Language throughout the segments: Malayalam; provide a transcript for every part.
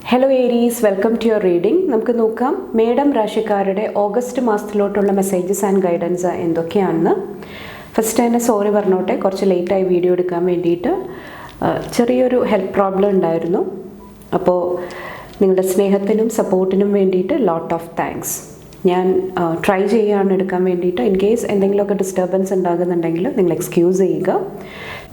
Hello Aries, welcome to your reading. നമുക്ക് നോക്കാം മേഡം രാശിക്കാരുടെ ഓഗസ്റ്റ് മാസത്തിലോട്ടുള്ള മെസ്സേജസ് ആൻഡ് ഗൈഡൻസ് എന്തൊക്കെയാണെന്ന്. ഫസ്റ്റ് തന്നെ സോറി പറഞ്ഞോട്ടെ, കുറച്ച് ലേറ്റായി വീഡിയോ എടുക്കാൻ വേണ്ടിയിട്ട്. ചെറിയൊരു ഹെൽത്ത് പ്രോബ്ലം ഉണ്ടായിരുന്നു. അപ്പോൾ നിങ്ങളുടെ സ്നേഹത്തിനും സപ്പോർട്ടിനും വേണ്ടിയിട്ട് ലോട്ട് ഓഫ് താങ്ക്സ്. ഞാൻ ട്രൈ ചെയ്യുകയാണ് എടുക്കാൻ വേണ്ടിയിട്ട്. ഇൻ കേസ് എന്തെങ്കിലുമൊക്കെ ഡിസ്റ്റർബൻസ് ഉണ്ടാകുന്നുണ്ടെങ്കിൽ നിങ്ങൾ എക്സ്ക്യൂസ് ചെയ്യുക.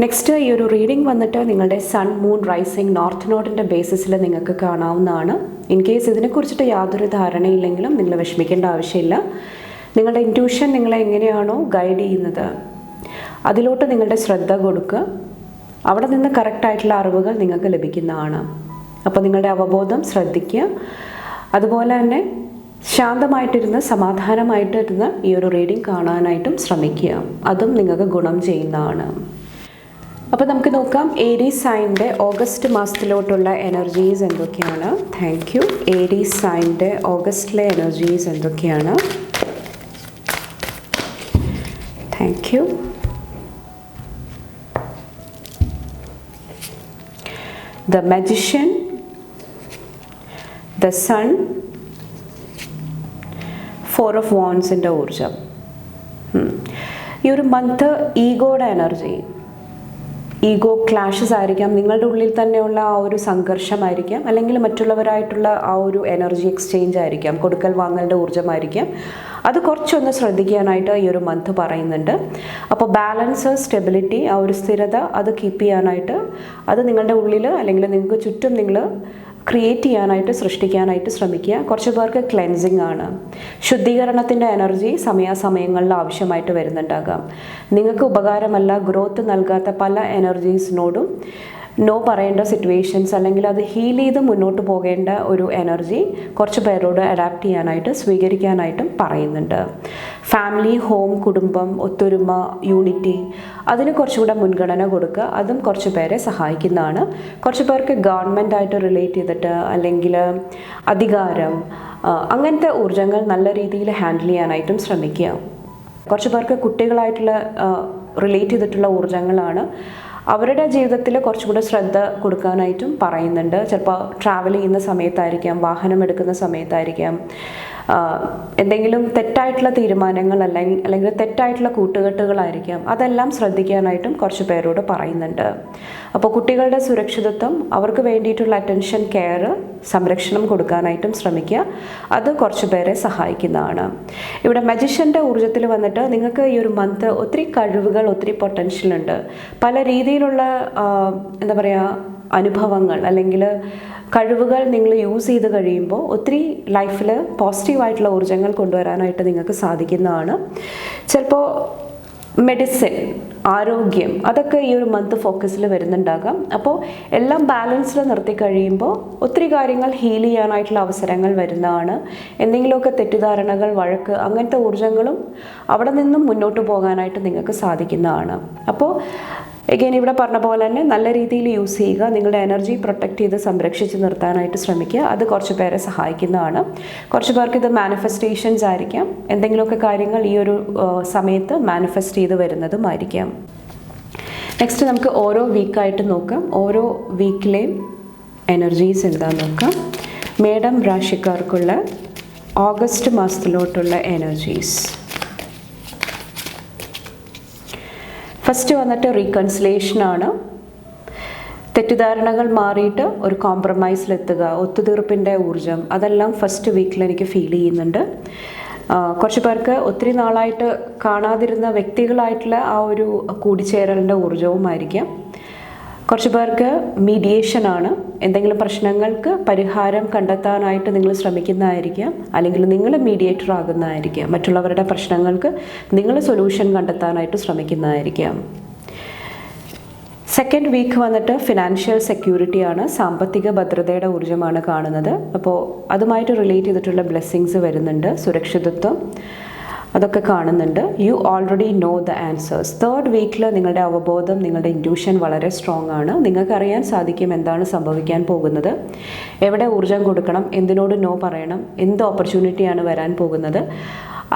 നെക്സ്റ്റ്, ഈ ഒരു റീഡിംഗ് വന്നിട്ട് നിങ്ങളുടെ സൺ, മൂൺ, റൈസിങ്, നോർത്ത് നോഡിൻ്റെ ബേസിസിൽ നിങ്ങൾക്ക് കാണാവുന്നതാണ്. ഇൻ കേസ് ഇതിനെക്കുറിച്ചിട്ട് യാതൊരു ധാരണയില്ലെങ്കിലും നിങ്ങൾ വിഷമിക്കേണ്ട ആവശ്യമില്ല. നിങ്ങളുടെ ഇൻറ്റ്യൂഷൻ നിങ്ങളെ എങ്ങനെയാണോ ഗൈഡ് ചെയ്യുന്നത് അതിലോട്ട് നിങ്ങളുടെ ശ്രദ്ധ കൊടുക്കുക. അവിടെ നിന്ന് കറക്റ്റായിട്ടുള്ള അറിവുകൾ നിങ്ങൾക്ക് ലഭിക്കുന്നതാണ്. അപ്പോൾ നിങ്ങളുടെ അവബോധം ശ്രദ്ധിക്കുക. അതുപോലെ തന്നെ ശാന്തമായിട്ടിരുന്ന് സമാധാനമായിട്ടിരുന്ന് ഈ ഒരു റീഡിംഗ് കാണാനായിട്ടും ശ്രമിക്കുക. അതും നിങ്ങൾക്ക് ഗുണം ചെയ്യുന്നതാണ്. അപ്പോൾ നമുക്ക് നോക്കാം ഏരീസ് സൈനിൻ്റെ ഓഗസ്റ്റ് മാസത്തിലോട്ടുള്ള എനർജീസ് എന്തൊക്കെയാണ്. Thank you. ഏരീസ് സൈനിൻ്റെ ഓഗസ്റ്റിലെ എനർജീസ് എന്തൊക്കെയാണ്. Thank you. The magician, the sun, four of വാൻഡ്സിൻ്റെ ഊർജം. ഈ ഒരു മന്ത് ഈഗോയുടെ എനർജി, ഈഗോ ക്ലാഷസ് ആയിരിക്കാം, നിങ്ങളുടെ ഉള്ളിൽ തന്നെയുള്ള ആ ഒരു സംഘർഷമായിരിക്കാം, അല്ലെങ്കിൽ മറ്റുള്ളവരായിട്ടുള്ള ആ ഒരു എനർജി എക്സ്ചേഞ്ച് ആയിരിക്കാം, കൊടുക്കൽ വാങ്ങലിൻ്റെ ഊർജ്ജമായിരിക്കാം. അത് കുറച്ചൊന്ന് ശ്രദ്ധിക്കാനായിട്ട് ഈ ഒരു മന്ത് പറയുന്നുണ്ട്. അപ്പോൾ ബാലൻസ്, സ്റ്റെബിലിറ്റി, ആ ഒരു സ്ഥിരത അത് കീപ്പ് ചെയ്യാനായിട്ട്, അത് നിങ്ങളുടെ ഉള്ളിൽ അല്ലെങ്കിൽ നിങ്ങൾക്ക് ചുറ്റും നിങ്ങൾ ക്രിയേറ്റ് ചെയ്യാനായിട്ട്, സൃഷ്ടിക്കാനായിട്ട് ശ്രമിക്കുക. കുറച്ച് പേർക്ക് ക്ലെൻസിങ് ആണ്, ശുദ്ധീകരണത്തിൻ്റെ എനർജി സമയാസമയങ്ങളിൽ ആവശ്യമായിട്ട് വരുന്നുണ്ടാകാം. നിങ്ങൾക്ക് ഉപകാരമല്ല, ഗ്രോത്ത് നൽകാത്ത പല എനർജീസിനോടും നോ പറയേണ്ട സിറ്റുവേഷൻസ്, അല്ലെങ്കിൽ അത് ഹീൽ ചെയ്ത് മുന്നോട്ട് പോകേണ്ട ഒരു എനർജി കുറച്ച് പേരോട് അഡാപ്റ്റ് ചെയ്യാനായിട്ട്, സ്വീകരിക്കാനായിട്ടും പറയുന്നുണ്ട്. ഫാമിലി, ഹോം, കുടുംബം, ഒത്തൊരുമ, യൂണിറ്റി, അതിന് കുറച്ചുകൂടെ മുൻഗണന കൊടുക്കുക. അതും കുറച്ച് പേരെ സഹായിക്കുന്നതാണ്. കുറച്ച് പേർക്ക് ഗവൺമെൻറ്റായിട്ട് റിലേറ്റ് ചെയ്തിട്ട്, അല്ലെങ്കിൽ അധികാരം, അങ്ങനത്തെ ഊർജ്ജങ്ങൾ നല്ല രീതിയിൽ ഹാൻഡിൽ ചെയ്യാനായിട്ടും ശ്രമിക്കുക. കുറച്ച് പേർക്ക് കുട്ടികളായിട്ടുള്ള റിലേറ്റ് ചെയ്തിട്ടുള്ള ഊർജ്ജങ്ങളാണ്. അവരുടെ ജീവിതത്തിൽ കുറച്ചുകൂടെ ശ്രദ്ധ കൊടുക്കാനായിട്ടും പറയുന്നുണ്ട്. ചിലപ്പോൾ ട്രാവൽ ചെയ്യുന്ന സമയത്തായിരിക്കാം, വാഹനം എടുക്കുന്ന സമയത്തായിരിക്കാം, എന്തെങ്കിലും തെറ്റായിട്ടുള്ള തീരുമാനങ്ങൾ അല്ലെങ്കിൽ തെറ്റായിട്ടുള്ള കൂട്ടുകെട്ടുകളായിരിക്കാം. അതെല്ലാം ശ്രദ്ധിക്കാനായിട്ടും കുറച്ച് പേരോട് പറയുന്നുണ്ട്. അപ്പോൾ കുട്ടികളുടെ സുരക്ഷിതത്വം, അവർക്ക് വേണ്ടിയിട്ടുള്ള അറ്റൻഷൻ, കെയർ, സംരക്ഷണം കൊടുക്കാനായിട്ടും ശ്രമിക്കുക. അത് കുറച്ച് പേരെ സഹായിക്കുന്നതാണ്. ഇവിടെ മജിഷ്യൻ്റെ ഊർജ്ജത്തിൽ വന്നിട്ട് നിങ്ങൾക്ക് ഈ ഒരു മന്ത് ഒത്തിരി കഴിവുകൾ, ഒത്തിരി പൊട്ടൻഷ്യൽ ഉണ്ട്. പല രീതിയിലുള്ള എന്താ പറയുക, അനുഭവങ്ങൾ അല്ലെങ്കിൽ കഴിവുകൾ നിങ്ങൾ യൂസ് ചെയ്ത് കഴിയുമ്പോൾ ഒത്തിരി ലൈഫിൽ പോസിറ്റീവായിട്ടുള്ള ഊർജ്ജങ്ങൾ കൊണ്ടുവരാനായിട്ട് നിങ്ങൾക്ക് സാധിക്കുന്നതാണ്. ചിലപ്പോൾ മെഡിസിൻ, ആരോഗ്യം, അതൊക്കെ ഈ ഒരു മന്ത് ഫോക്കസിൽ വരുന്നുണ്ടാകാം. അപ്പോൾ എല്ലാം ബാലൻസിൽ നിർത്തി കഴിയുമ്പോൾ ഒത്തിരി കാര്യങ്ങൾ ഹീൽ ചെയ്യാനായിട്ടുള്ള അവസരങ്ങൾ വരുന്നതാണ്. എന്തെങ്കിലുമൊക്കെ തെറ്റിദ്ധാരണകൾ, വഴക്ക്, അങ്ങനത്തെ ഊർജ്ജങ്ങളും അവിടെ നിന്നും മുന്നോട്ട് പോകാനായിട്ട് നിങ്ങൾക്ക് സാധിക്കുന്നതാണ്. അപ്പോൾ എഗെയിൻ ഇവിടെ പറഞ്ഞ പോലെ തന്നെ നല്ല രീതിയിൽ യൂസ് ചെയ്യുക. നിങ്ങളുടെ എനർജി പ്രൊട്ടക്റ്റ് ചെയ്ത് സംരക്ഷിച്ച് നിർത്താനായിട്ട് ശ്രമിക്കുക. അത് കുറച്ച് പേരെ സഹായിക്കുന്നതാണ്. കുറച്ച് പേർക്ക് ഇത് മാനിഫെസ്റ്റേഷൻസ് ആയിരിക്കാം. എന്തെങ്കിലുമൊക്കെ കാര്യങ്ങൾ ഈ ഒരു സമയത്ത് മാനിഫെസ്റ്റ് ചെയ്ത് വരുന്നതുമായിരിക്കാം. നെക്സ്റ്റ് നമുക്ക് ഓരോ വീക്കായിട്ട് നോക്കാം. ഓരോ വീക്കിലെയും എനർജീസ് എന്താണെന്ന് നോക്കാം. മേഡം രാശിക്കാർക്കുള്ള ഓഗസ്റ്റ് മാസത്തിലോട്ടുള്ള എനർജീസ്. ഫസ്റ്റ് വന്നിട്ട് റീകൺസിലേഷനാണ്. തെറ്റിദ്ധാരണകൾ മാറിയിട്ട് ഒരു കോംപ്രമൈസിലെത്തുക, ഒത്തുതീർപ്പിൻ്റെ ഊർജ്ജം, അതെല്ലാം ഫസ്റ്റ് വീക്കിൽ എനിക്ക് ഫീൽ ചെയ്യുന്നുണ്ട്. കുറച്ച് പേർക്ക് ഒത്തിരി നാളായിട്ട് കാണാതിരുന്ന വ്യക്തികളായിട്ടുള്ള ആ ഒരു കൂടിച്ചേരലിൻ്റെ ഊർജ്ജവുമായിരിക്കാം. കുറച്ച് പേർക്ക് മീഡിയേഷനാണ്. എന്തെങ്കിലും പ്രശ്നങ്ങൾക്ക് പരിഹാരം കണ്ടെത്താനായിട്ട് നിങ്ങൾ ശ്രമിക്കുന്നതായിരിക്കാം, അല്ലെങ്കിൽ നിങ്ങൾ മീഡിയേറ്റർ ആകുന്നതായിരിക്കാം. മറ്റുള്ളവരുടെ പ്രശ്നങ്ങൾക്ക് നിങ്ങൾ സൊല്യൂഷൻ കണ്ടെത്താനായിട്ട് ശ്രമിക്കുന്നതായിരിക്കാം. സെക്കൻഡ് വീക്ക് വന്നിട്ട് ഫിനാൻഷ്യൽ സെക്യൂരിറ്റിയാണ്, സാമ്പത്തിക ഭദ്രതയുടെ ഊർജ്ജമാണ് കാണുന്നത്. അപ്പോൾ അതുമായിട്ട് റിലേറ്റ് ചെയ്തിട്ടുള്ള ബ്ലെസ്സിങ്സ് വരുന്നുണ്ട്, സുരക്ഷിതത്വം, അതൊക്കെ കാണുന്നുണ്ട്. You already know the answers. Third വീക്കിൽ നിങ്ങളുടെ അവബോധം, നിങ്ങളുടെ ഇൻറ്റ്യൂഷൻ വളരെ സ്ട്രോങ് ആണ്. നിങ്ങൾക്കറിയാൻ സാധിക്കും എന്താണ് സംഭവിക്കാൻ പോകുന്നത്, എവിടെ ഊർജ്ജം കൊടുക്കണം, എന്തിനോട് നോ പറയണം, എന്ത് ഓപ്പർച്യൂണിറ്റിയാണ് വരാൻ പോകുന്നത്.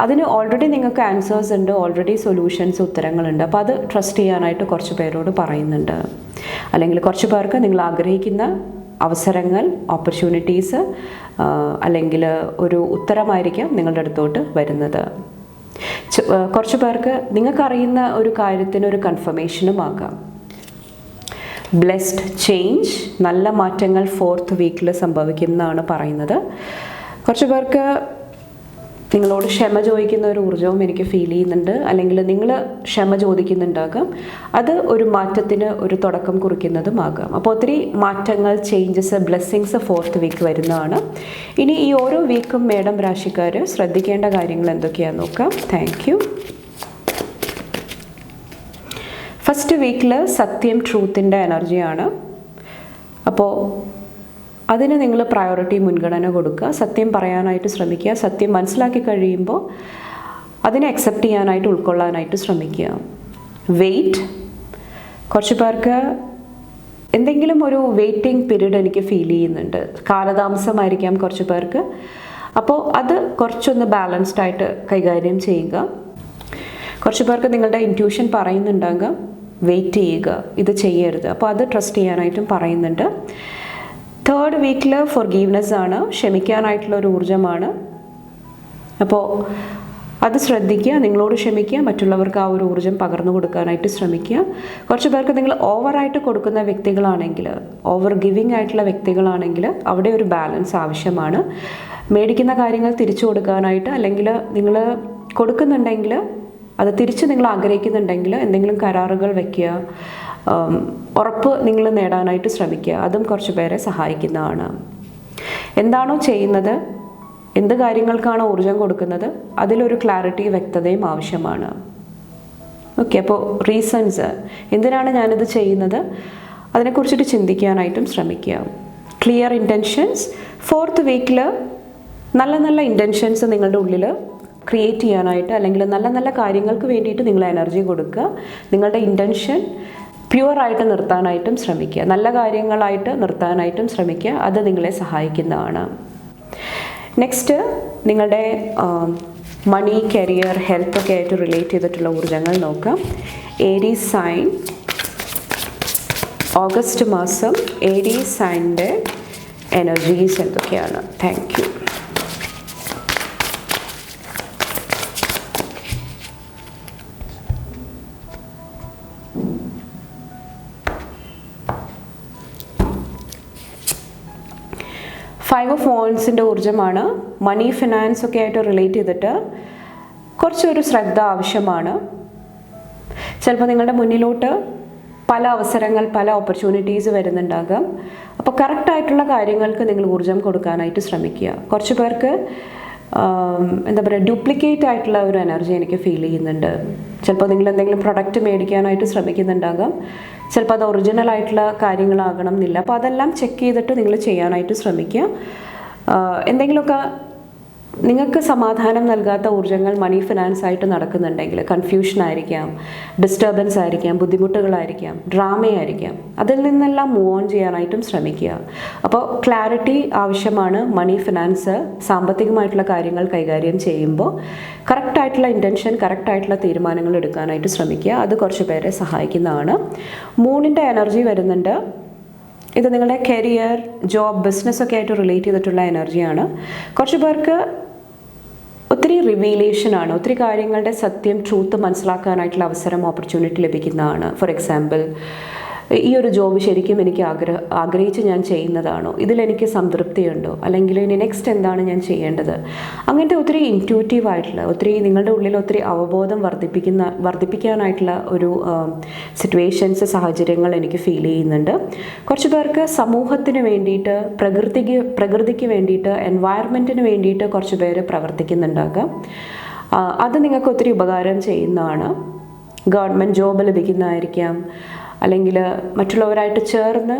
അതിന് ഓൾറെഡി നിങ്ങൾക്ക് ആൻസേഴ്സ് ഉണ്ട്, ഓൾറെഡി സൊല്യൂഷൻസ്, ഉത്തരങ്ങളുണ്ട്. അപ്പോൾ അത് ട്രസ്റ്റ് ചെയ്യാനായിട്ട് കുറച്ച് പേരോട് പറയുന്നുണ്ട്. അല്ലെങ്കിൽ കുറച്ച് പേർക്ക് നിങ്ങൾ ആഗ്രഹിക്കുന്ന അവസരങ്ങൾ, ഓപ്പർച്യൂണിറ്റീസ് അല്ലെങ്കിൽ ഒരു ഉത്തരമായിരിക്കാം നിങ്ങളുടെ അടുത്തോട്ട് വരുന്നത്. കുറച്ച് പേർക്ക് നിങ്ങൾക്കറിയുന്ന ഒരു കാര്യത്തിന് ഒരു കൺഫർമേഷനും ആകാം. ബ്ലെസ്ഡ് ചേഞ്ച്, നല്ല മാറ്റങ്ങൾ 4th വീക്കിൽ സംഭവിക്കുന്നതാണ് പറയുന്നത്. കുറച്ച് പേർക്ക് നിങ്ങളോട് ക്ഷമ ചോദിക്കുന്ന ഒരു ഊർജ്ജവും എനിക്ക് ഫീൽ ചെയ്യുന്നുണ്ട്, അല്ലെങ്കിൽ നിങ്ങൾ ക്ഷമ ചോദിക്കുന്നുണ്ടാകാം. അത് ഒരു മാറ്റത്തിന് ഒരു തുടക്കം കുറിക്കുന്നതുമാകാം. അപ്പോൾ ഒത്തിരി മാറ്റങ്ങൾ, ചേഞ്ചസ്, ബ്ലെസ്സിങ്സ് 4th വീക്ക് വരുന്നതാണ്. ഇനി ഈ ഓരോ വീക്കും മേഡം രാശിക്കാർ ശ്രദ്ധിക്കേണ്ട കാര്യങ്ങൾ എന്തൊക്കെയാണെന്ന് നോക്കാം. Thank you. ഫസ്റ്റ് വീക്കിൽ സത്യം, ട്രൂത്തിൻ്റെ എനർജിയാണ്. അപ്പോൾ അതിന് നിങ്ങൾ പ്രയോറിറ്റി, മുൻഗണന കൊടുക്കുക. സത്യം പറയാനായിട്ട് ശ്രമിക്കുക. സത്യം മനസ്സിലാക്കി കഴിയുമ്പോൾ അതിനെ അക്സെപ്റ്റ് ചെയ്യാനായിട്ട്, ഉൾക്കൊള്ളാനായിട്ട് ശ്രമിക്കുക. വെയിറ്റ്, കുറച്ച് പേർക്ക് എന്തെങ്കിലും ഒരു വെയിറ്റിംഗ് പീരീഡ് എനിക്ക് ഫീൽ ചെയ്യുന്നുണ്ട്. കാലതാമസമായിരിക്കാം കുറച്ച് പേർക്ക്. അപ്പോൾ അത് കുറച്ചൊന്ന് ബാലൻസ്ഡ് ആയിട്ട് കൈകാര്യം ചെയ്യുക. കുറച്ച് പേർക്ക് നിങ്ങളുടെ ഇൻറ്റ്യൂഷൻ പറയുന്നുണ്ടാകാം വെയിറ്റ് ചെയ്യുക, ഇത് ചെയ്യരുത്. അപ്പോൾ അത് ട്രസ്റ്റ് ചെയ്യാനായിട്ടും പറയുന്നുണ്ട്. 3rd വീക്കിൽ ഫോർഗീവ്നെസ് ആണ്, ക്ഷമിക്കാനായിട്ടുള്ള ഒരു ഊർജ്ജമാണ്. അപ്പോൾ അത് ശ്രദ്ധിക്കുക, നിങ്ങളോട് ക്ഷമിക്കുക, മറ്റുള്ളവർക്ക് ആ ഒരു ഊർജ്ജം പകർന്നു കൊടുക്കാനായിട്ട് ശ്രമിക്കുക. കുറച്ച് പേർക്ക് നിങ്ങൾ ഓവറായിട്ട് കൊടുക്കുന്ന വ്യക്തികളാണെങ്കിൽ, ഓവർ ഗിവിങ് ആയിട്ടുള്ള വ്യക്തികളാണെങ്കിൽ അവിടെ ഒരു ബാലൻസ് ആവശ്യമാണ്. മേടിക്കുന്ന കാര്യങ്ങൾ തിരിച്ചു കൊടുക്കാനായിട്ട്, അല്ലെങ്കിൽ നിങ്ങൾ കൊടുക്കുന്നുണ്ടെങ്കിൽ അത് തിരിച്ച് നിങ്ങൾ ആഗ്രഹിക്കുന്നുണ്ടെങ്കിൽ എന്തെങ്കിലും കരാറുകൾ വയ്ക്കുക, ഉറപ്പ് നിങ്ങൾ നേടാനായിട്ട് ശ്രമിക്കുക. അതും കുറച്ച് പേരെ സഹായിക്കുന്നതാണ്. എന്താണോ ചെയ്യുന്നത്, എന്ത് കാര്യങ്ങൾക്കാണോ ഊർജ്ജം കൊടുക്കുന്നത്, അതിലൊരു ക്ലാരിറ്റി, വ്യക്തതയും ആവശ്യമാണ്. ഓക്കെ, അപ്പോൾ റീസൺസ്, എന്തിനാണ് ഞാനിത് ചെയ്യുന്നത്, അതിനെക്കുറിച്ചിട്ട് ചിന്തിക്കാനായിട്ടും ശ്രമിക്കുക. ക്ലിയർ ഇൻറ്റൻഷൻസ്, 4th വീക്കിൽ നല്ല നല്ല ഇൻറ്റൻഷൻസ് നിങ്ങളുടെ ഉള്ളിൽ ക്രിയേറ്റ് ചെയ്യാനായിട്ട്, അല്ലെങ്കിൽ നല്ല നല്ല കാര്യങ്ങൾക്ക് വേണ്ടിയിട്ട് നിങ്ങൾ എനർജി കൊടുക്കുക. നിങ്ങളുടെ ഇൻറ്റൻഷൻ പ്യുവറായിട്ട് നിർത്താനായിട്ടും ശ്രമിക്കുക, നല്ല കാര്യങ്ങളായിട്ട് നിർത്താനായിട്ടും ശ്രമിക്കുക. അത് നിങ്ങളെ സഹായിക്കുന്നതാണ്. നെക്സ്റ്റ്, നിങ്ങളുടെ മണി, കരിയർ, ഹെൽത്ത് ഒക്കെ ആയിട്ട് റിലേറ്റ് ചെയ്തിട്ടുള്ള ഊർജ്ജങ്ങൾ നോക്കാം. ഏരീസ് സൈൻ, ഓഗസ്റ്റ് മാസം ഏരീസ് സൈനിൻ്റെ എനർജീസ് എന്തൊക്കെയാണ്? Thank U. Five of Wands ഊർജ്ജമാണ്. മണി, ഫിനാൻസ് ഒക്കെ ആയിട്ട് റിലേറ്റ് ചെയ്തിട്ട് കുറച്ചൊരു ശ്രദ്ധ ആവശ്യമാണ്. ചിലപ്പോൾ നിങ്ങളുടെ മുന്നിലോട്ട് പല അവസരങ്ങൾ, പല ഓപ്പർച്യൂണിറ്റീസ് വരുന്നുണ്ടാകാം. അപ്പോൾ കറക്റ്റായിട്ടുള്ള കാര്യങ്ങൾക്ക് നിങ്ങൾ ഊർജ്ജം കൊടുക്കാനായിട്ട് ശ്രമിക്കുക. കുറച്ച് പേർക്ക് എന്താ പറയുക, ഡ്യൂപ്ലിക്കേറ്റ് ആയിട്ടുള്ള ഒരു എനർജി എനിക്ക് ഫീൽ ചെയ്യുന്നുണ്ട്. ചിലപ്പോൾ നിങ്ങൾ എന്തെങ്കിലും പ്രൊഡക്റ്റ് മേടിക്കാനായിട്ട് ശ്രമിക്കുന്നുണ്ടാകാം. ചിലപ്പോൾ അത് ഒറിജിനൽ ആയിട്ടുള്ള കാര്യങ്ങളാകണം എന്നില്ല. അപ്പോൾ അതെല്ലാം ചെക്ക് ചെയ്തിട്ട് നിങ്ങൾ ചെയ്യാനായിട്ട് ശ്രമിക്കുക. എന്തെങ്കിലുമൊക്കെ നിങ്ങൾക്ക് സമാധാനം നൽകാത്ത ഊർജ്ജങ്ങൾ മണി, ഫിനാൻസ് ആയിട്ട് നടക്കുന്നുണ്ടെങ്കിൽ, കൺഫ്യൂഷൻ ആയിരിക്കാം, ഡിസ്റ്റർബൻസ് ആയിരിക്കാം, ബുദ്ധിമുട്ടുകളായിരിക്കാം, ഡ്രാമയായിരിക്കാം, അതിൽ നിന്നെല്ലാം മൂവ് ഓൺ ചെയ്യാനായിട്ടും ശ്രമിക്കുക. അപ്പോൾ ക്ലാരിറ്റി ആവശ്യമാണ്. മണി, ഫിനാൻസ്, സാമ്പത്തികമായിട്ടുള്ള കാര്യങ്ങൾ കൈകാര്യം ചെയ്യുമ്പോൾ കറക്റ്റായിട്ടുള്ള ഇൻറ്റൻഷൻ, കറക്റ്റായിട്ടുള്ള തീരുമാനങ്ങൾ എടുക്കാനായിട്ട് ശ്രമിക്കുക. അത് കുറച്ച് പേരെ സഹായിക്കുന്നതാണ്. മൂണിൻ്റെ എനർജി വരുന്നുണ്ട്. ഇത് നിങ്ങളുടെ കരിയർ, ജോബ്, ബിസിനസ്സൊക്കെ ആയിട്ട് റിലേറ്റ് ചെയ്തിട്ടുള്ള എനർജിയാണ്. കുറച്ച് പേർക്ക് ഒത്തിരി റിവീലേഷനാണ്, ഒത്തിരി കാര്യങ്ങളുടെ സത്യം, ട്രൂത്ത് മനസ്സിലാക്കാനായിട്ടുള്ള അവസരം, ഓപ്പർച്യൂണിറ്റി ലഭിക്കുന്നതാണ്. ഫോർ എക്സാമ്പിൾ, ഈ ഒരു ജോബ് ശരിക്കും എനിക്ക് ആഗ്രഹിച്ച് ഞാൻ ചെയ്യുന്നതാണോ, ഇതിലെനിക്ക് സംതൃപ്തിയുണ്ടോ, അല്ലെങ്കിൽ ഇനി നെക്സ്റ്റ് എന്താണ് ഞാൻ ചെയ്യേണ്ടത്, അങ്ങനത്തെ ഒത്തിരി ഇൻറ്റ്യൂട്ടീവായിട്ടുള്ള, ഒത്തിരി നിങ്ങളുടെ ഉള്ളിൽ ഒത്തിരി അവബോധം വർദ്ധിപ്പിക്കാനായിട്ടുള്ള ഒരു സിറ്റുവേഷൻസ്, സാഹചര്യങ്ങൾ എനിക്ക് ഫീൽ ചെയ്യുന്നുണ്ട്. കുറച്ച് പേർക്ക് സമൂഹത്തിന് വേണ്ടിയിട്ട്, പ്രകൃതിക്ക് വേണ്ടിയിട്ട്, എൻവയറമെൻറ്റിന് വേണ്ടിയിട്ട് കുറച്ച് പേര് പ്രവർത്തിക്കുന്നുണ്ടാകാം. അത് നിങ്ങൾക്ക് ഒത്തിരി ഉപകാരം ചെയ്യുന്നതാണ്. ഗവൺമെൻറ് ജോബ് ലഭിക്കുന്നതായിരിക്കാം, അല്ലെങ്കിൽ മറ്റുള്ളവരായിട്ട് ചേർന്ന്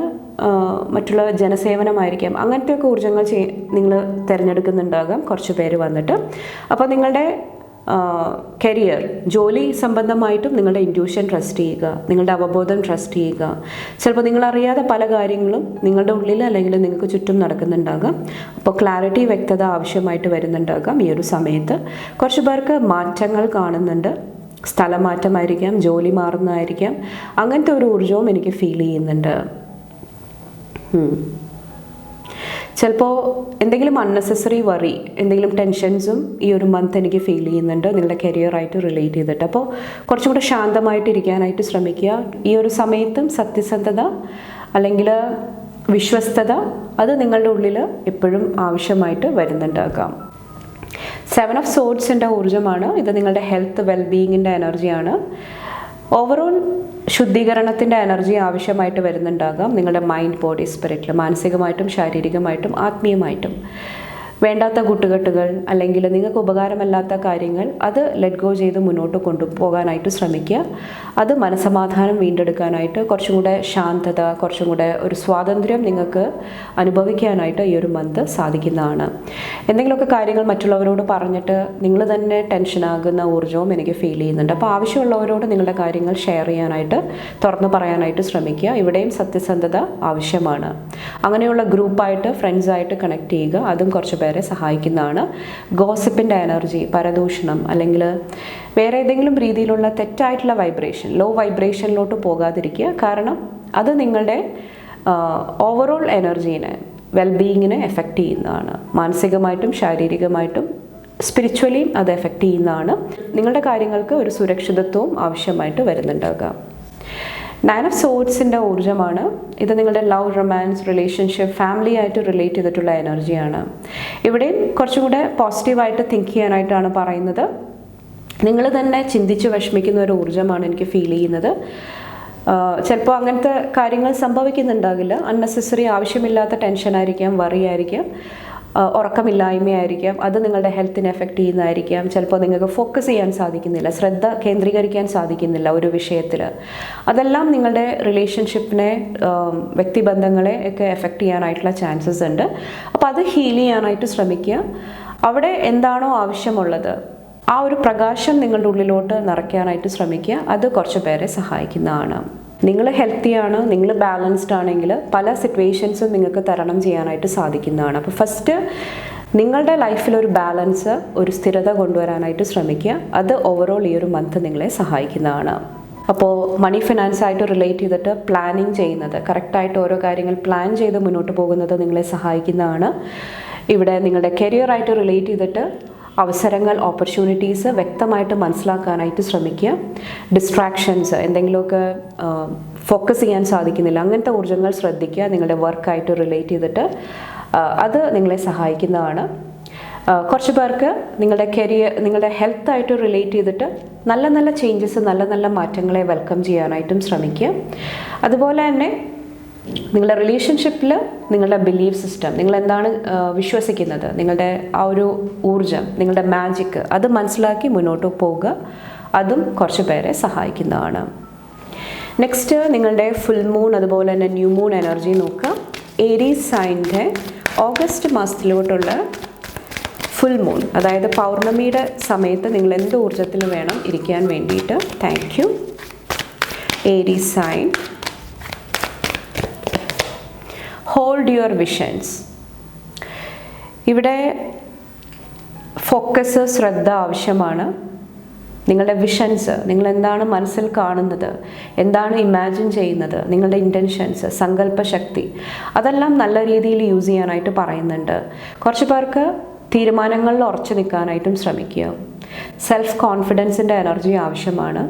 മറ്റുള്ള ജനസേവനമായിരിക്കാം. അങ്ങനത്തെയൊക്കെ ഊർജ്ജങ്ങൾ നിങ്ങൾ തിരഞ്ഞെടുക്കുന്നുണ്ടാകാം കുറച്ച് പേര് വന്നിട്ട്. അപ്പോൾ നിങ്ങളുടെ കരിയർ, ജോലി സംബന്ധമായിട്ടും നിങ്ങളുടെ ഇൻറ്റ്യൂഷൻ ട്രസ്റ്റ് ചെയ്യുക, നിങ്ങളുടെ അവബോധം ട്രസ്റ്റ് ചെയ്യുക. ചിലപ്പോൾ നിങ്ങളറിയാതെ പല കാര്യങ്ങളും നിങ്ങളുടെ ഉള്ളിൽ അല്ലെങ്കിൽ നിങ്ങൾക്ക് ചുറ്റും നടക്കുന്നുണ്ടാകാം. അപ്പോൾ ക്ലാരിറ്റി, വ്യക്തത ആവശ്യമായിട്ട് വരുന്നുണ്ടാകാം ഈ ഒരു സമയത്ത്. കുറച്ച് പേർക്ക് മാറ്റങ്ങൾ കാണുന്നുണ്ട്. സ്ഥലമാറ്റമായിരിക്കാം, ജോലി മാറുന്നതായിരിക്കാം. അങ്ങനത്തെ ഒരു ഊർജ്ജവും എനിക്ക് ഫീൽ ചെയ്യുന്നുണ്ട്. ചിലപ്പോൾ എന്തെങ്കിലും അൺനെസസറി വറി, എന്തെങ്കിലും ടെൻഷൻസും ഈ ഒരു മന്ത് എനിക്ക് ഫീൽ ചെയ്യുന്നുണ്ട് നിങ്ങളുടെ കരിയറായിട്ട് റിലേറ്റ് ചെയ്തിട്ട്. അപ്പോൾ കുറച്ചും കൂടെ ശാന്തമായിട്ടിരിക്കാനായിട്ട് ശ്രമിക്കുക. ഈ ഒരു സമയത്തും സത്യസന്ധത അല്ലെങ്കിൽ വിശ്വസ്തത അത് നിങ്ങളുടെ ഉള്ളിൽ എപ്പോഴും ആവശ്യമായിട്ട് വരുന്നുണ്ടാകാം. 7 ഓഫ് സോഡ്സിൻ്റെ ഊർജ്ജമാണ് ഇത്. നിങ്ങളുടെ ഹെൽത്ത് വെൽബീയിങ്ങിൻ്റെ എനർജിയാണ്. ഓവറോൾ ശുദ്ധീകരണത്തിൻ്റെ എനർജി ആവശ്യമായിട്ട് വരുന്നുണ്ടാകാം നിങ്ങളുടെ മൈൻഡ്, ബോഡി, സ്പിരിറ്റിൽ, മാനസികമായിട്ടും ശാരീരികമായിട്ടും ആത്മീയമായിട്ടും. വേണ്ടാത്ത കൂട്ടുകെട്ടുകൾ അല്ലെങ്കിൽ നിങ്ങൾക്ക് ഉപകാരമല്ലാത്ത കാര്യങ്ങൾ അത് ലെറ്റ് ഗോ ചെയ്ത് മുന്നോട്ട് കൊണ്ടുപോകാനായിട്ട് ശ്രമിക്കുക. അത് മനസ്സമാധാനം വീണ്ടെടുക്കാനായിട്ട്, കുറച്ചും കൂടെ ശാന്തത, കുറച്ചും കൂടെ ഒരു സ്വാതന്ത്ര്യം നിങ്ങൾക്ക് അനുഭവിക്കാനായിട്ട് ഈ ഒരു മന്ത് സാധിക്കുന്നതാണ്. എന്തെങ്കിലുമൊക്കെ കാര്യങ്ങൾ മറ്റുള്ളവരോട് പറഞ്ഞിട്ട് നിങ്ങൾ തന്നെ ടെൻഷനാകുന്ന ഊർജ്ജവും എനിക്ക് ഫീൽ ചെയ്യുന്നുണ്ട്. അപ്പോൾ ആവശ്യമുള്ളവരോട് നിങ്ങളുടെ കാര്യങ്ങൾ ഷെയർ ചെയ്യാനായിട്ട്, തുറന്നു പറയാനായിട്ട് ശ്രമിക്കുക. ഇവിടെയും സത്യസന്ധത ആവശ്യമാണ്. അങ്ങനെയുള്ള ഗ്രൂപ്പായിട്ട്, ഫ്രണ്ട്സായിട്ട് കണക്ട് ചെയ്യുക. അതും കുറച്ച് പേരെ സഹായിക്കുന്നതാണ്. ഗോസിപ്പിൻ്റെ എനർജി, പരദൂഷണം അല്ലെങ്കിൽ വേറെ ഏതെങ്കിലും രീതിയിലുള്ള തെറ്റായിട്ടുള്ള വൈബ്രേഷൻ, ലോ വൈബ്രേഷനിലോട്ട് പോകാതിരിക്കുക. കാരണം അത് നിങ്ങളുടെ ഓവറോൾ എനർജീനെ, വെൽബീയിങ്ങിനെ എഫക്റ്റ് ചെയ്യുന്നതാണ്. മാനസികമായിട്ടും ശാരീരികമായിട്ടും സ്പിരിച്വലിയും അത് എഫക്റ്റ് ചെയ്യുന്നതാണ്. നിങ്ങളുടെ കാര്യങ്ങൾക്ക് ഒരു സുരക്ഷിതത്വവും ആവശ്യമായിട്ട് വരുന്നുണ്ടാകാം. 9 ഓഫ് സോഡ്സിൻ്റെ ഊർജ്ജമാണ് ഇത്. നിങ്ങളുടെ ലവ്, റൊമാൻസ്, റിലേഷൻഷിപ്പ്, ഫാമിലി ആയിട്ട് റിലേറ്റ് ചെയ്തിട്ടുള്ള എനർജിയാണ്. ഇവിടെയും കുറച്ചും കൂടെ പോസിറ്റീവായിട്ട് തിങ്ക് ചെയ്യാനായിട്ടാണ് പറയുന്നത്. നിങ്ങൾ തന്നെ ചിന്തിച്ച് വിഷമിക്കുന്ന ഒരു ഊർജ്ജമാണ് എനിക്ക് ഫീൽ ചെയ്യുന്നത്. ചിലപ്പോൾ അങ്ങനത്തെ കാര്യങ്ങൾ സംഭവിക്കുന്നുണ്ടാകില്ല. അൺനെസസറി, ആവശ്യമില്ലാത്ത ടെൻഷനായിരിക്കാം, വറി ആയിരിക്കാം, ഉറക്കമില്ലായ്മയായിരിക്കാം. അത് നിങ്ങളുടെ ഹെൽത്തിനെ എഫക്റ്റ് ചെയ്യുന്നതായിരിക്കാം. ചിലപ്പോൾ നിങ്ങൾക്ക് ഫോക്കസ് ചെയ്യാൻ സാധിക്കുന്നില്ല, ശ്രദ്ധ കേന്ദ്രീകരിക്കാൻ സാധിക്കുന്നില്ല ഒരു വിഷയത്തിൽ. അതെല്ലാം നിങ്ങളുടെ റിലേഷൻഷിപ്പിനെ, വ്യക്തിബന്ധങ്ങളെ ഒക്കെ എഫക്റ്റ് ചെയ്യാനായിട്ടുള്ള ചാൻസസ് ഉണ്ട്. അപ്പോൾ അത് ഹീൽ ചെയ്യാനായിട്ട് ശ്രമിക്കുക. അവിടെ എന്താണോ ആവശ്യമുള്ളത് ആ ഒരു പ്രകാശം നിങ്ങളുടെ ഉള്ളിലോട്ട് നിറയ്ക്കാനായിട്ട് ശ്രമിക്കുക. അത് കുറച്ച് പേരെ സഹായിക്കുന്നതാണ്. നിങ്ങൾ ഹെൽത്തിയാണ്, നിങ്ങൾ ബാലൻസ്ഡ് ആണെങ്കിൽ പല സിറ്റുവേഷൻസും നിങ്ങൾക്ക് തരണം ചെയ്യാനായിട്ട് സാധിക്കുന്നതാണ്. അപ്പോൾ ഫസ്റ്റ് നിങ്ങളുടെ ലൈഫിലൊരു ബാലൻസ്, ഒരു സ്ഥിരത കൊണ്ടുവരാനായിട്ട് ശ്രമിക്കുക. അത് ഓവറോൾ ഈ ഒരു മന്ത് നിങ്ങളെ സഹായിക്കുന്നതാണ്. അപ്പോൾ മണി ഫിനാൻസായിട്ട് റിലേറ്റ് ചെയ്തിട്ട് പ്ലാനിങ് ചെയ്യുന്നത്, കറക്റ്റായിട്ട് ഓരോ കാര്യങ്ങൾ പ്ലാൻ ചെയ്ത് മുന്നോട്ട് പോകുന്നത് നിങ്ങളെ സഹായിക്കുന്നതാണ്. ഇവിടെ നിങ്ങളുടെ കരിയറായിട്ട് റിലേറ്റ് ചെയ്തിട്ട് അവസരങ്ങൾ, ഓപ്പർച്യൂണിറ്റീസ് വ്യക്തമായിട്ട് മനസ്സിലാക്കാനായിട്ട് ശ്രമിക്കുക. ഡിസ്ട്രാക്ഷൻസ്, എന്തെങ്കിലുമൊക്കെ ഫോക്കസ് ചെയ്യാൻ സാധിക്കുന്നില്ല, അങ്ങനത്തെ ഊർജ്ജങ്ങൾ ശ്രദ്ധിക്കുക. നിങ്ങളുടെ വർക്കായിട്ട് റിലേറ്റ് ചെയ്തിട്ട് അത് നിങ്ങളെ സഹായിക്കുന്നതാണ്. കുറച്ച് പേർക്ക് നിങ്ങളുടെ കരിയർ, നിങ്ങളുടെ ഹെൽത്തായിട്ട് റിലേറ്റ് ചെയ്തിട്ട് നല്ല നല്ല ചേഞ്ചസ്, നല്ല നല്ല മാറ്റങ്ങളെ വെൽക്കം ചെയ്യാനായിട്ടും ശ്രമിക്കുക. അതുപോലെ തന്നെ നിങ്ങളുടെ റിലേഷൻഷിപ്പിൽ നിങ്ങളുടെ ബിലീഫ് സിസ്റ്റം, നിങ്ങൾ എന്താണ് വിശ്വസിക്കുന്നത്, നിങ്ങളുടെ ആ ഒരു ഊർജം, നിങ്ങളുടെ മാജിക്ക്, അത് മനസ്സിലാക്കി മുന്നോട്ട് പോവുക. അതും കുറച്ച് പേരെ സഹായിക്കുന്നതാണ്. നെക്സ്റ്റ് നിങ്ങളുടെ ഫുൾ മൂൺ, അതുപോലെ തന്നെ ന്യൂ മൂൺ എനർജി നോക്കുക. ഏരീസ് സൈൻ്റെ ഓഗസ്റ്റ് മാസത്തിലോട്ടുള്ള ഫുൾ മൂൺ, അതായത് പൗർണമിയുടെ സമയത്ത് നിങ്ങൾ എന്ത് ഊർജ്ജത്തിൽ വേണം ഇരിക്കാൻ വേണ്ടിയിട്ട്. Thank you. Aries sign, hold your visions. ഇവിടെ ഫോക്കസ്, ശ്രദ്ധ ആവശ്യമാണ്. നിങ്ങളുടെ വിഷൻസ്, നിങ്ങൾ എന്താണ് മനസ്സിൽ കാണുന്നത്, എന്താണ് ഇമാജിൻ ചെയ്യുന്നത്, നിങ്ങളുടെ ഇൻറ്റൻഷൻസ്, സങ്കല്പശക്തി, അതെല്ലാം നല്ല രീതിയിൽ യൂസ് ചെയ്യാനായിട്ട് പറയുന്നുണ്ട്. കുറച്ച് പേർക്ക് തീരുമാനങ്ങളിൽ ഉറച്ചു നിൽക്കാനായിട്ടും ശ്രമിക്കുക. സെൽഫ് കോൺഫിഡൻസിൻ്റെ എനർജി ആവശ്യമാണ്.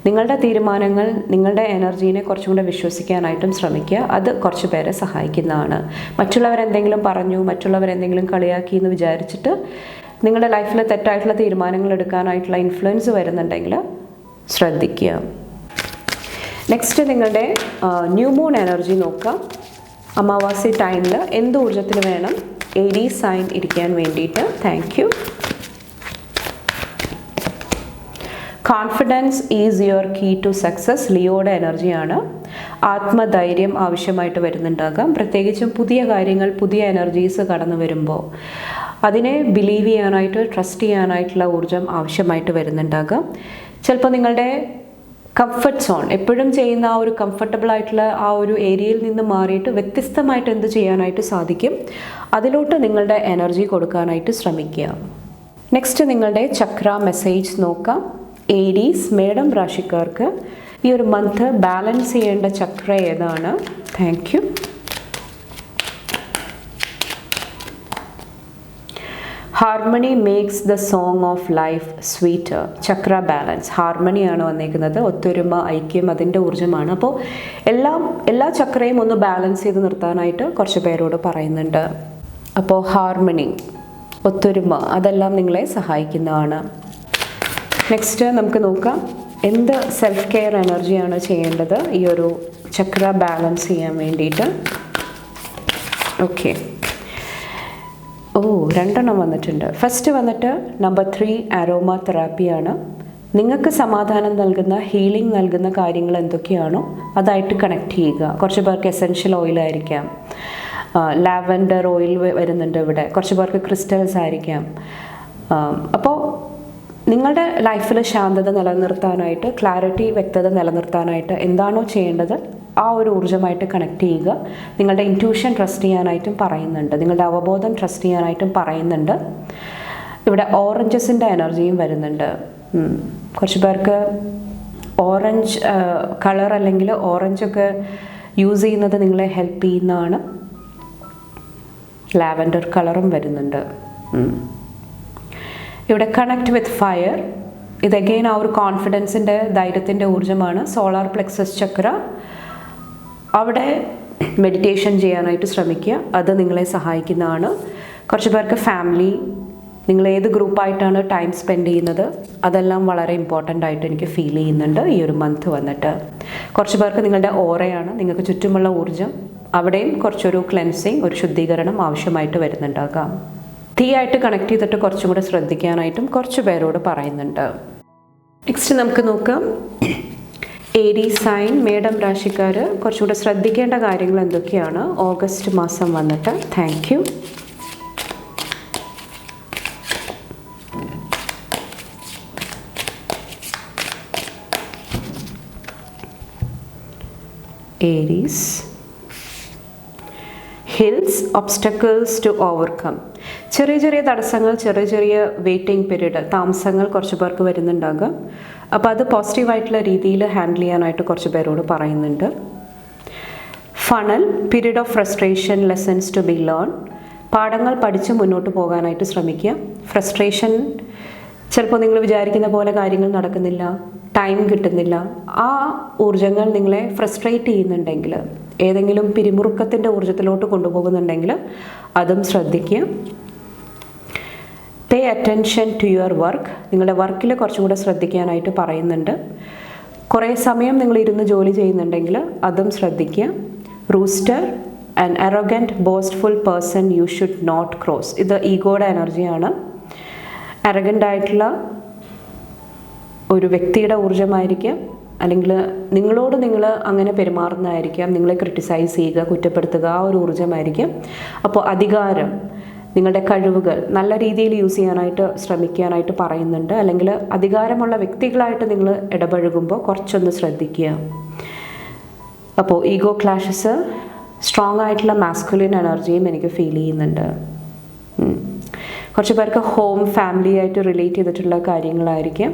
നിങ്ങളുടെ തീരുമാനങ്ങൾ, നിങ്ങളുടെ എനർജീനെ കുറച്ചും കൂടെ വിശ്വസിക്കാനായിട്ടും ശ്രമിക്കുക. അത് കുറച്ച് പേരെ സഹായിക്കുന്നതാണ്. മറ്റുള്ളവരെന്തെങ്കിലും പറഞ്ഞു, മറ്റുള്ളവരെന്തെങ്കിലും കളിയാക്കി എന്ന് വിചാരിച്ചിട്ട് നിങ്ങളുടെ ലൈഫിൽ തെറ്റായിട്ടുള്ള തീരുമാനങ്ങൾ എടുക്കാനായിട്ടുള്ള ഇൻഫ്ലുവൻസ് വരുന്നുണ്ടെങ്കിൽ ശ്രദ്ധിക്കുക. നെക്സ്റ്റ് നിങ്ങളുടെ ന്യൂ മൂൺ എനർജി നോക്കാം. അമാവാസി ടൈമിൽ എന്ത് ഊർജ്ജത്തിൽ വേണം ഏരീസ് സൈൻ ഇരിക്കാൻ വേണ്ടിയിട്ട്. Thank you. Confidence is your key to success. ലിയോയുടെ എനർജിയാണ്. ആത്മധൈര്യം ആവശ്യമായിട്ട് വരുന്നുണ്ടാകാം. പ്രത്യേകിച്ചും പുതിയ കാര്യങ്ങൾ, പുതിയ എനർജീസ് കടന്നു വരുമ്പോൾ അതിനെ ബിലീവ് ചെയ്യാനായിട്ട്, ട്രസ്റ്റ് ചെയ്യാനായിട്ടുള്ള ഊർജ്ജം ആവശ്യമായിട്ട് വരുന്നുണ്ടാകാം. ചിലപ്പോൾ നിങ്ങളുടെ കംഫർട്ട് സോൺ, എപ്പോഴും ചെയ്യുന്ന ആ ഒരു കംഫർട്ടബിൾ ആയിട്ടുള്ള ആ ഒരു ഏരിയയിൽ നിന്ന് മാറിയിട്ട് വ്യത്യസ്തമായിട്ട് എന്ത് ചെയ്യാനായിട്ട് സാധിക്കും, അതിലോട്ട് നിങ്ങളുടെ എനർജി കൊടുക്കാനായിട്ട് ശ്രമിക്കുക. നെക്സ്റ്റ് നിങ്ങളുടെ ചക്ര മെസ്സേജ് നോക്കാം. ഏരീസ് മേടം രാശിക്കാർക്ക് ഈ ഒരു മന്ത് ബാലൻസ് ചെയ്യേണ്ട ചക്ര ഏതാണ്? Thank you. Harmony makes the song of life sweeter. Chakra balance, ഹാർമണിയാണ് വന്നേക്കുന്നത്, ഒത്തൊരുമ, ഐക്യം, അതിൻ്റെ ഊർജ്ജമാണ്. അപ്പോൾ എല്ലാ ചക്രയും ഒന്ന് ബാലൻസ് ചെയ്ത് നിർത്താനായിട്ട് കുറച്ച് പേരോട് പറയുന്നുണ്ട്. അപ്പോൾ ഹാർമണി, ഒത്തൊരുമ, അതെല്ലാം നിങ്ങളെ സഹായിക്കുന്നതാണ്. നെക്സ്റ്റ് നമുക്ക് നോക്കാം എന്ത് സെൽഫ് കെയർ എനർജിയാണ് ചെയ്യേണ്ടത് ഈ ഒരു ചക്ര ബാലൻസ് ചെയ്യാൻ വേണ്ടിയിട്ട്. ഓക്കെ, രണ്ടെണ്ണം വന്നിട്ടുണ്ട്. ഫസ്റ്റ് വന്നിട്ട് നമ്പർ 3 അരോമ തെറാപ്പിയാണ്. നിങ്ങൾക്ക് സമാധാനം നൽകുന്ന, ഹീലിംഗ് നൽകുന്ന കാര്യങ്ങൾ എന്തൊക്കെയാണോ അതായിട്ട് കണക്ട് ചെയ്യുക. കുറച്ച് പേർക്ക് എസെൻഷ്യൽ ഓയിലായിരിക്കാം, ലാവൻഡർ ഓയിൽ വരുന്നുണ്ട് ഇവിടെ, കുറച്ച് പേർക്ക് ക്രിസ്റ്റൽസ് ആയിരിക്കാം. അപ്പോൾ നിങ്ങളുടെ ലൈഫിൽ ശാന്തത നിലനിർത്താനായിട്ട്, ക്ലാരിറ്റി, വ്യക്തത നിലനിർത്താനായിട്ട് എന്താണോ ചെയ്യേണ്ടത് ആ ഒരു ഊർജ്ജമായിട്ട് കണക്ട് ചെയ്യുക. നിങ്ങളുടെ ഇൻറ്റ്യൂഷൻ ട്രസ്റ്റ് ചെയ്യാനായിട്ടും പറയുന്നുണ്ട്, നിങ്ങളുടെ അവബോധം ട്രസ്റ്റ് ചെയ്യാനായിട്ടും പറയുന്നുണ്ട്. ഇവിടെ ഓറഞ്ചസിൻ്റെ എനർജിയും വരുന്നുണ്ട്. കുറച്ച് പേർക്ക് ഓറഞ്ച് കളർ അല്ലെങ്കിൽ ഓറഞ്ചൊക്കെ യൂസ് ചെയ്യുന്നത് നിങ്ങളെ ഹെൽപ്പ് ചെയ്യുന്നതാണ്. ലാവൻഡർ കളറും വരുന്നുണ്ട്. ഇവിടെ കണക്ട് വിത്ത് ഫയർ, ഇത് അഗെയിൻ ആ ഒരു കോൺഫിഡൻസിൻ്റെ, ധൈര്യത്തിൻ്റെ ഊർജ്ജമാണ്. സോളാർ പ്ലെക്സസ് ചക്ര, അവിടെ മെഡിറ്റേഷൻ ചെയ്യാനായിട്ട് ശ്രമിക്കുക, അത് നിങ്ങളെ സഹായിക്കുന്നതാണ്. കുറച്ച് പേർക്ക് ഫാമിലി, നിങ്ങൾ ഏത് ഗ്രൂപ്പായിട്ടാണ് ടൈം സ്പെൻഡ് ചെയ്യുന്നത് അതെല്ലാം വളരെ ഇമ്പോർട്ടൻ്റ് ആയിട്ട് എനിക്ക് ഫീൽ ചെയ്യുന്നുണ്ട് ഈ ഒരു മന്ത് വന്നിട്ട്. കുറച്ച് പേർക്ക് നിങ്ങളുടെ ഓറയാണ്, നിങ്ങൾക്ക് ചുറ്റുമുള്ള ഊർജ്ജം, അവിടെയും കുറച്ചൊരു ക്ലെൻസിങ്, ഒരു ശുദ്ധീകരണം ആവശ്യമായിട്ട് വരുന്നുണ്ടാകാം. തീയായിട്ട് കണക്ട് ചെയ്തിട്ട് കുറച്ചും കൂടെ ശ്രദ്ധിക്കാനായിട്ടും കുറച്ച് പേരോട് പറയുന്നുണ്ട്. നെക്സ്റ്റ് നമുക്ക് നോക്കാം ഏരീസ് സൈൻ, മേടം രാശിക്കാർ കുറച്ചും കൂടെ ശ്രദ്ധിക്കേണ്ട കാര്യങ്ങൾ എന്തൊക്കെയാണ് ഓഗസ്റ്റ് മാസം വന്നിട്ട്. Thank you. Aries, hills, obstacles to overcome. ചെറിയ ചെറിയ തടസ്സങ്ങൾ, ചെറിയ ചെറിയ വെയിറ്റിംഗ് പീരീഡ്, താമസങ്ങൾ കുറച്ച് പേർക്ക് വരുന്നുണ്ടാകും. അപ്പോൾ അത് പോസിറ്റീവായിട്ടുള്ള രീതിയിൽ ഹാൻഡിൽ ചെയ്യാനായിട്ട് കുറച്ച് പേരോട് പറയുന്നുണ്ട്. Funnel, period of frustration, lessons to be learn. പാഠങ്ങൾ പഠിച്ച് മുന്നോട്ട് പോകാനായിട്ട് ശ്രമിക്കുക. ഫ്രസ്ട്രേഷൻ, ചിലപ്പോൾ നിങ്ങൾ വിചാരിക്കുന്ന പോലെ കാര്യങ്ങൾ നടക്കുന്നില്ല, ടൈം കിട്ടുന്നില്ല, ആ ഊർജ്ജങ്ങൾ നിങ്ങളെ ഫ്രസ്ട്രേറ്റ് ചെയ്യുന്നുണ്ടെങ്കിൽ, ഏതെങ്കിലും പിരിമുറുക്കത്തിൻ്റെ ഊർജ്ജത്തിലോട്ട് കൊണ്ടുപോകുന്നുണ്ടെങ്കിൽ അതും ശ്രദ്ധിക്കുക. Pay attention to your work, നിങ്ങളുടെ വർക്കിൽ കുറച്ചും കൂടെ ശ്രദ്ധിക്കാനായിട്ട് പറയുന്നുണ്ട്. കുറേ സമയം നിങ്ങൾ ഇരുന്ന് ജോലി ചെയ്യുന്നുണ്ടെങ്കിൽ അതും ശ്രദ്ധിക്കുക. Rooster, an arrogant boastful person you should not cross. ഇത് ഈഗോയുടെ എനർജിയാണ്. അറഗൻ്റ് ആയിട്ടുള്ള ഒരു വ്യക്തിയുടെ ഊർജ്ജമായിരിക്കാം, അല്ലെങ്കിൽ നിങ്ങളോട് നിങ്ങൾ അങ്ങനെ പെരുമാറുന്നതായിരിക്കാം, നിങ്ങളെ ക്രിട്ടിസൈസ് ചെയ്യുക, കുറ്റപ്പെടുത്തുക, ആ ഒരു ഊർജ്ജമായിരിക്കും. അപ്പോൾ അധികാരം, നിങ്ങളുടെ കഴിവുകൾ നല്ല രീതിയിൽ യൂസ് ചെയ്യാനായിട്ട് ശ്രമിക്കാനായിട്ട് പറയുന്നുണ്ട്. അല്ലെങ്കിൽ അധികാരമുള്ള വ്യക്തികളായിട്ട് നിങ്ങൾ ഇടപഴകുമ്പോൾ കുറച്ചൊന്ന് ശ്രദ്ധിക്കുക. അപ്പോൾ ഈഗോ ക്ലാഷസ്, സ്ട്രോങ് ആയിട്ടുള്ള മാസ്കുലിൻ എനർജിയും എനിക്ക് ഫീൽ ചെയ്യുന്നുണ്ട്. കുറച്ച് പേർക്ക് ഹോം, ഫാമിലി ആയിട്ട് റിലേറ്റ് ചെയ്തിട്ടുള്ള കാര്യങ്ങളായിരിക്കും,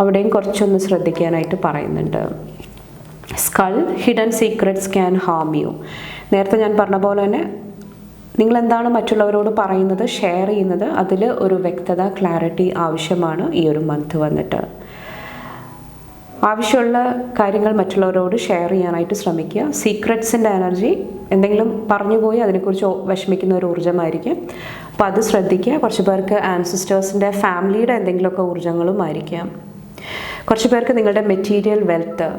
അവിടെയും കുറച്ചൊന്ന് ശ്രദ്ധിക്കാനായിട്ട് പറയുന്നുണ്ട്. Skull, hidden secrets can harm you. നേരത്തെ ഞാൻ പറഞ്ഞ പോലെ തന്നെ നിങ്ങളെന്താണ് മറ്റുള്ളവരോട് പറയുന്നത്, ഷെയർ ചെയ്യുന്നത്, അതിൽ ഒരു വ്യക്തത, ക്ലാരിറ്റി ആവശ്യമാണ് ഈ ഒരു മന്ത് വന്നിട്ട്. ആവശ്യമുള്ള കാര്യങ്ങൾ മറ്റുള്ളവരോട് ഷെയർ ചെയ്യാനായിട്ട് ശ്രമിക്കുക. സീക്രട്സിൻ്റെ എനർജി, എന്തെങ്കിലും പറഞ്ഞുപോയി അതിനെക്കുറിച്ച് വിഷമിക്കുന്ന ഒരു ഊർജ്ജമായിരിക്കും, അപ്പോൾ അത് ശ്രദ്ധിക്കുക. കുറച്ച് പേർക്ക് ആൻസിസ്റ്റേഴ്സിൻ്റെ, ഫാമിലിയുടെ എന്തെങ്കിലുമൊക്കെ ഊർജ്ജങ്ങളും ആയിരിക്കാം. കുറച്ച് പേർക്ക് നിങ്ങളുടെ മെറ്റീരിയൽ വെൽത്ത്,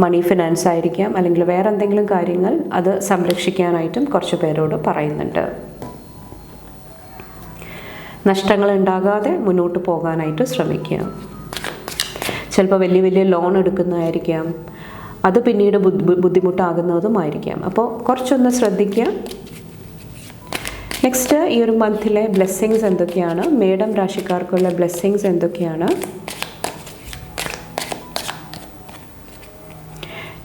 മണി, ഫിനാൻസ് ആയിരിക്കാം, അല്ലെങ്കിൽ വേറെ എന്തെങ്കിലും കാര്യങ്ങൾ, അത് സംരക്ഷിക്കാനായിട്ടും കുറച്ച് പേരോട് പറയുന്നുണ്ട്. നഷ്ടങ്ങൾ ഉണ്ടാകാതെ മുന്നോട്ട് പോകാനായിട്ട് ശ്രമിക്കുക. ചിലപ്പോൾ വലിയ വലിയ ലോൺ എടുക്കുന്നതായിരിക്കാം, അത് പിന്നീട് ബുദ്ധിമുട്ടാകുന്നതുമായിരിക്കാം. അപ്പോൾ കുറച്ചൊന്ന് ശ്രദ്ധിക്കുക. നെക്സ്റ്റ് ഈ ഒരു മന്തിലെ ബ്ലെസ്സിങ്സ് എന്തൊക്കെയാണ്, മേടം രാശിക്കാർക്കുള്ള ബ്ലെസ്സിങ്സ് എന്തൊക്കെയാണ്?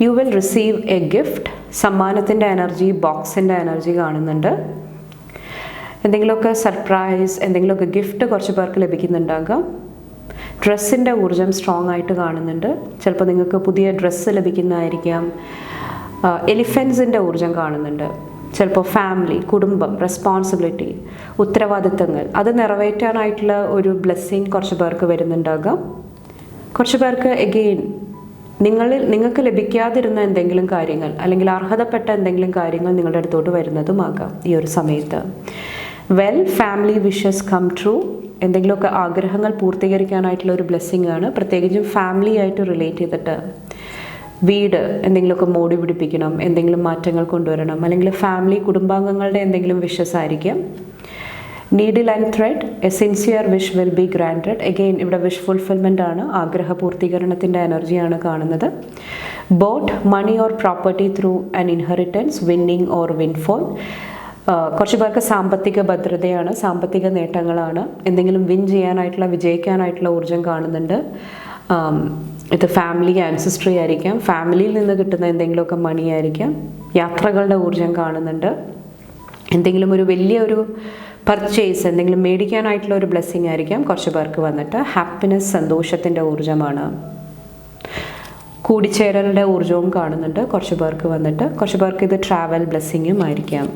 You will receive a gift. സമ്മാനത്തിൻ്റെ എനർജി, ബോക്സിൻ്റെ എനർജി കാണുന്നുണ്ട്. എന്തെങ്കിലുമൊക്കെ സർപ്രൈസ്, എന്തെങ്കിലുമൊക്കെ ഗിഫ്റ്റ് കുറച്ച് പേർക്ക് ലഭിക്കുന്നുണ്ടാകാം. ഡ്രസ്സിൻ്റെ ഊർജ്ജം സ്ട്രോങ് ആയിട്ട് കാണുന്നുണ്ട്. ചിലപ്പോൾ നിങ്ങൾക്ക് പുതിയ ഡ്രസ്സ് ലഭിക്കുന്നതായിരിക്കാം. എലിഫൻസിൻ്റെ ഊർജ്ജം കാണുന്നുണ്ട്. ചിലപ്പോൾ ഫാമിലി, കുടുംബം, റെസ്പോൺസിബിലിറ്റി, ഉത്തരവാദിത്തങ്ങൾ അത് നിറവേറ്റാനായിട്ടുള്ള ഒരു ബ്ലെസ്സിങ് കുറച്ച് പേർക്ക് വരുന്നുണ്ടാകാം. കുറച്ച് പേർക്ക് എഗെയിൻ നിങ്ങൾക്ക് ലഭിക്കാതിരുന്ന എന്തെങ്കിലും കാര്യങ്ങൾ അല്ലെങ്കിൽ അർഹതപ്പെട്ട എന്തെങ്കിലും കാര്യങ്ങൾ നിങ്ങളുടെ അടുത്തോട്ട് വരുന്നതുമാകാം ഈ ഒരു സമയത്ത്. Family wishes come true. എന്തെങ്കിലുമൊക്കെ ആഗ്രഹങ്ങൾ പൂർത്തീകരിക്കാനായിട്ടുള്ള ഒരു ബ്ലെസ്സിങ് ആണ്. പ്രത്യേകിച്ചും ഫാമിലി ആയിട്ട് റിലേറ്റ് ചെയ്തിട്ട് വീട് എന്തെങ്കിലുമൊക്കെ മോടി പിടിപ്പിക്കണം, എന്തെങ്കിലും മാറ്റങ്ങൾ കൊണ്ടുവരണം, അല്ലെങ്കിൽ ഫാമിലി കുടുംബാംഗങ്ങളുടെ എന്തെങ്കിലും വിഷസ് ആയിരിക്കാം. Needle and thread, a sincere wish will be granted. Again ഇവിടെ വിഷ് ഫുൾഫിൽമെൻ്റ് ആണ്, ആഗ്രഹ പൂർത്തീകരണത്തിൻ്റെ എനർജിയാണ് കാണുന്നത്. Boat money or property through an inheritance, winning or windfall. കുറച്ച് പേർക്ക് സാമ്പത്തിക ഭദ്രതയാണ്, സാമ്പത്തിക നേട്ടങ്ങളാണ്, എന്തെങ്കിലും വിൻ ചെയ്യാനായിട്ടുള്ള വിജയിക്കാനായിട്ടുള്ള ഊർജ്ജം കാണുന്നുണ്ട്. ഇത് ഫാമിലി ആൻസിസ്ട്രി ആയിരിക്കാം, ഫാമിലിയിൽ നിന്ന് കിട്ടുന്ന എന്തെങ്കിലുമൊക്കെ മണി ആയിരിക്കാം, യാത്രകളുടെ ഊർജ്ജം കാണുന്നുണ്ട്, എന്തെങ്കിലും ഒരു വലിയൊരു പർച്ചേസ് എന്തെങ്കിലും മേടിക്കാനായിട്ടുള്ള ഒരു ബ്ലെസ്സിങ് ആയിരിക്കാം കുറച്ച് പേർക്ക് വന്നിട്ട്. ഹാപ്പിനെസ്, സന്തോഷത്തിൻ്റെ ഊർജ്ജമാണ്. കൂടിച്ചേരലിൻ്റെ ഊർജ്ജവും കാണുന്നുണ്ട് കുറച്ച് പേർക്ക് വന്നിട്ട്. കുറച്ച് പേർക്ക് ഇത് ട്രാവൽ ബ്ലെസ്സിങ്ങും ആയിരിക്കാം.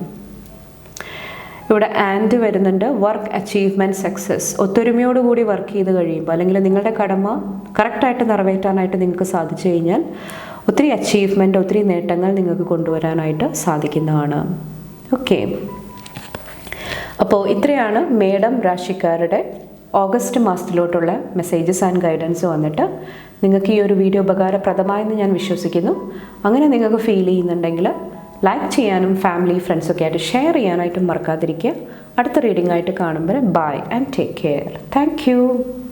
ഇവിടെ ആൻഡ് വരുന്നുണ്ട്, വർക്ക് അച്ചീവ്മെൻറ്റ് സക്സസ്. ഒത്തൊരുമയോടുകൂടി വർക്ക് ചെയ്ത് കഴിയുമ്പോൾ അല്ലെങ്കിൽ നിങ്ങളുടെ കടമ കറക്റ്റായിട്ട് നിറവേറ്റാനായിട്ട് നിങ്ങൾക്ക് സാധിച്ചു കഴിഞ്ഞാൽ ഒത്തിരി അച്ചീവ്മെൻറ്റ്, ഒത്തിരി നേട്ടങ്ങൾ നിങ്ങൾക്ക് കൊണ്ടുവരാനായിട്ട് സാധിക്കുന്നതാണ്. ഓക്കെ, അപ്പോൾ ഇത്രയാണ് മേടം രാശിക്കാരുടെ ഓഗസ്റ്റ് മാസത്തിലോട്ടുള്ള മെസ്സേജസ് ആൻഡ് ഗൈഡൻസ് വന്നിട്ട്. നിങ്ങൾക്ക് ഈ ഒരു വീഡിയോ ഉപകാരപ്രദമായെന്ന് ഞാൻ വിശ്വസിക്കുന്നു. അങ്ങനെ നിങ്ങൾക്ക് ഫീൽ ചെയ്യുന്നുണ്ടെങ്കിൽ ലൈക്ക് ചെയ്യാനും ഫാമിലി ഫ്രണ്ട്സൊക്കെ ആയിട്ട് ഷെയർ ചെയ്യാനായിട്ടും മറക്കാതിരിക്കുക. അടുത്ത റീഡിംഗ് ആയിട്ട് കാണുമ്പോൾ bye and take care. Thank U.